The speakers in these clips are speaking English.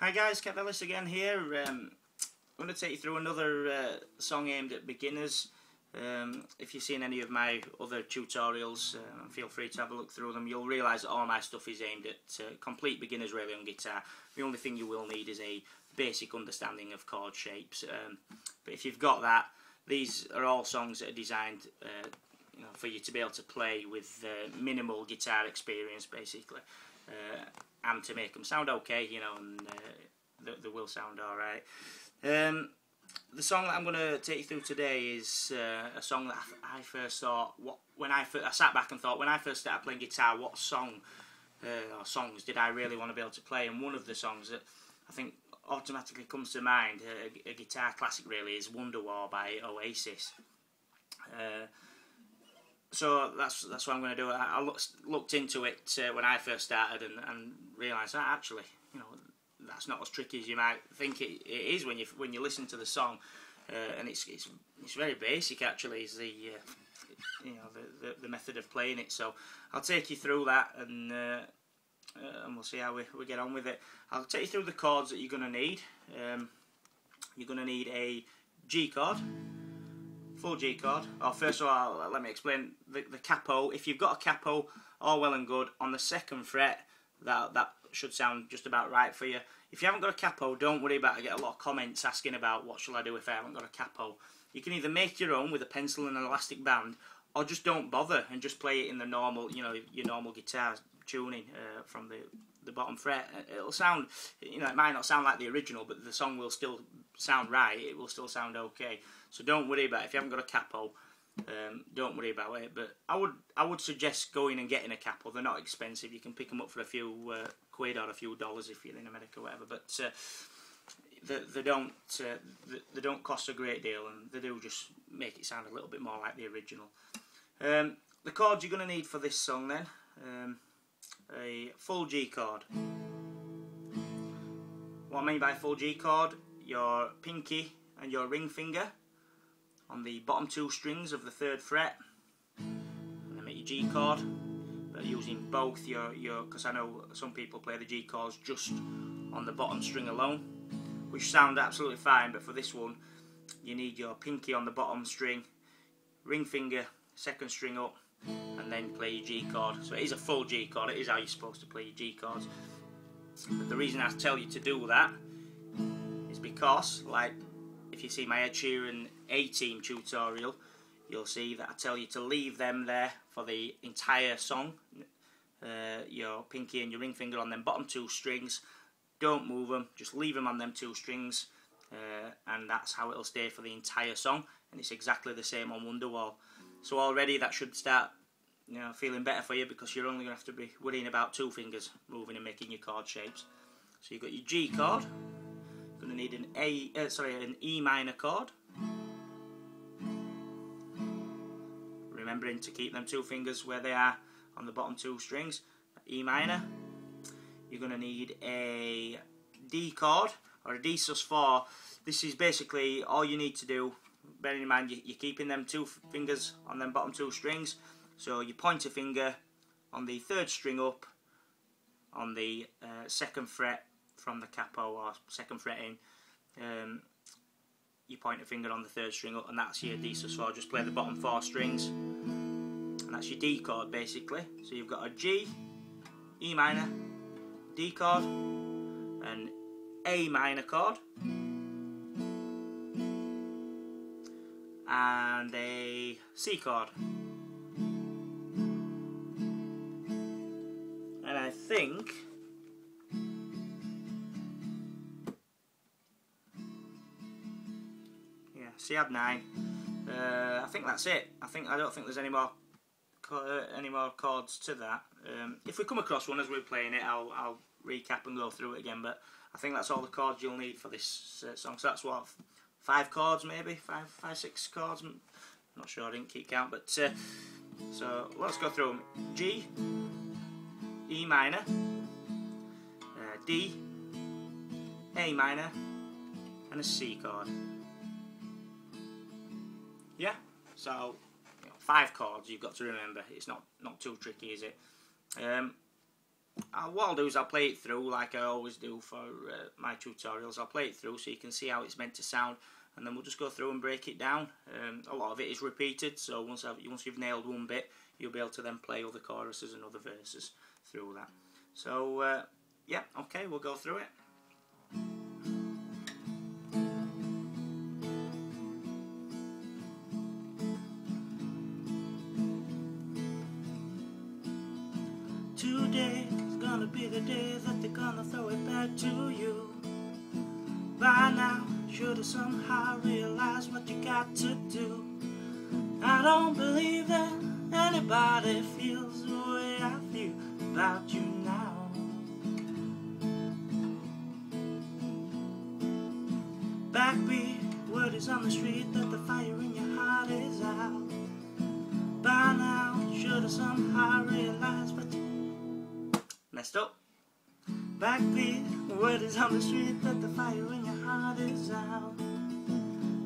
Hi guys, Kev Ellis again here. I'm going to take you through another song aimed at beginners. If you've seen any of my other tutorials, feel free to have a look through them. You'll realise that all my stuff is aimed at complete beginners really on guitar. The only thing you will need is a basic understanding of chord shapes. But if you've got that, these are all songs that are designed for you to be able to play with minimal guitar experience basically. And to make them sound okay, and they will sound alright. The song that I'm going to take you through today is a song that I first thought, I sat back and thought, when I first started playing guitar, what song or songs did I really want to be able to play? And one of the songs that I think automatically comes to mind, a guitar classic really, is Wonderwall by Oasis. So that's what I'm going to do. I looked into it when I first started and realised that actually, that's not as tricky as you might think it is when you listen to the song, and it's very basic actually. Is the method of playing it. So I'll take you through that and we'll see how we get on with it. I'll take you through the chords that you're going to need. You're going to need a G chord. Full G chord. First of all, let me explain the capo. If you've got a capo, all well and good. On the second fret, that should sound just about right for you. If you haven't got a capo, don't worry about it. I get a lot of comments asking about what shall I do if I haven't got a capo. You can either make your own with a pencil and an elastic band, or just don't bother and just play it in the normal, your normal guitar tuning from the bottom fret. It'll sound, it might not sound like the original, but the song will still sound right. It will still sound okay. So don't worry about it. If you haven't got a capo, don't worry about it. But I would suggest going and getting a capo. They're not expensive. You can pick them up for a few quid or a few dollars if you're in America or whatever. But they don't cost a great deal, and they do just make it sound a little bit more like the original. The chords you're going to need for this song then, a full G chord. What I mean by full G chord, your pinky and your ring finger on the bottom two strings of the third fret, and then make your G chord, but using both because I know some people play the G chords just on the bottom string alone, which sound absolutely fine, but for this one you need your pinky on the bottom string, ring finger second string up, and then play your G chord. So it is a full G chord, it is how you're supposed to play your G chords. But the reason I tell you to do that is because, like, if you see my Ed Sheeran A-Team tutorial, you'll see that I tell you to leave them there for the entire song. Your pinky and your ring finger on them bottom two strings. Don't move them, just leave them on them two strings, and that's how it'll stay for the entire song. And it's exactly the same on Wonderwall. So already that should start feeling better for you, because you're only going to have to be worrying about two fingers moving and making your chord shapes. So you've got your G chord. You're going to need an E minor chord. Remembering to keep them two fingers where they are on the bottom two strings. E minor. You're going to need a D chord, or a D sus4. This is basically all you need to do. Bearing in mind you're keeping them two fingers on them bottom two strings. So your pointer finger on the third string up on the second fret from the capo, or second fret in, your pointer finger on the third string up, and that's your D sus4. Just play the bottom four strings, and that's your D chord basically. So you've got a G, E minor, D chord, an A minor chord, and a C chord. And I think C add 9. I think that's it. I don't think there's any more chords to that. If we come across one as we're playing it, I'll recap and go through it again. But I think that's all the chords you'll need for this song. So that's what, 5 chords maybe, 6 chords. I'm not sure, I didn't keep count. But so let's go through them. G, E minor, D, A minor, and a C chord. Yeah, so 5 chords you've got to remember. It's not too tricky, is it? what I'll do is I'll play it through like I always do for my tutorials. I'll play it through so you can see how it's meant to sound, and then we'll just go through and break it down. A lot of it is repeated, so once you've nailed one bit, you'll be able to then play other choruses and other verses through that. So yeah, okay, we'll go through it. Today is gonna be the day that they're gonna throw it back to you. By now, should have somehow realized what you got to do. I don't believe that anybody feels the way I feel about you now. Backbeat, word is on the street that the fire in your heart is out. By now, should have somehow realized what you messed up. Backbeat, word is on the street that the fire in your heart is out.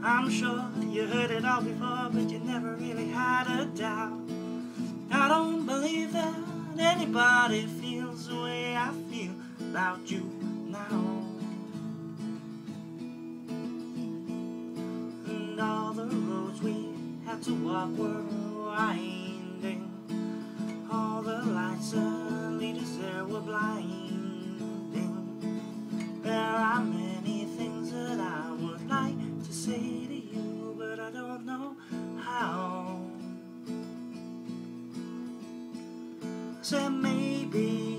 I'm sure you heard it all before, but you never really had a doubt. I don't believe that anybody feels the way I feel about you now. And all the roads we had to walk were winding. All the lights that lead us there were blinding. There are many things that I would like to say to you, but I don't know how. Say maybe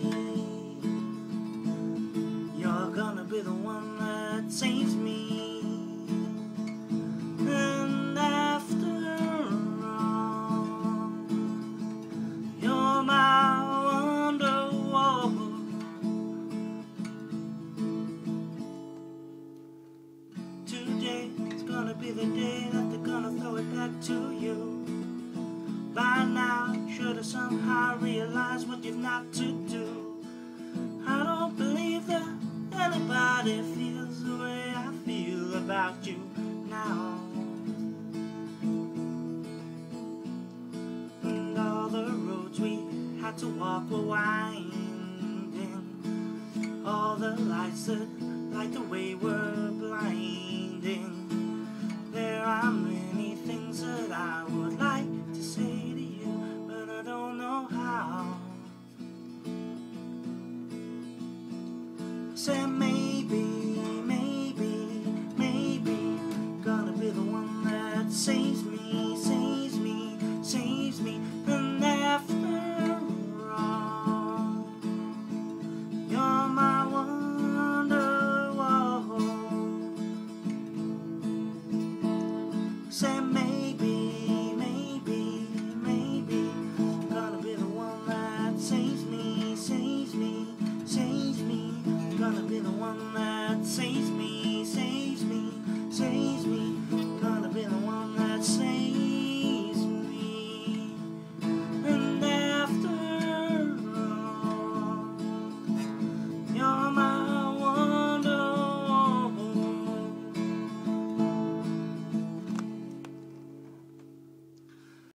you're gonna be the one that saves me. And after all, you're my Wonderwall. Today is gonna be the day that they're gonna throw it back to you. By now, should have somehow realized what you've not to do. I don't believe that anybody feels the way I feel about you now. And all the roads we had to walk were winding. All the lights that light the way were blinding.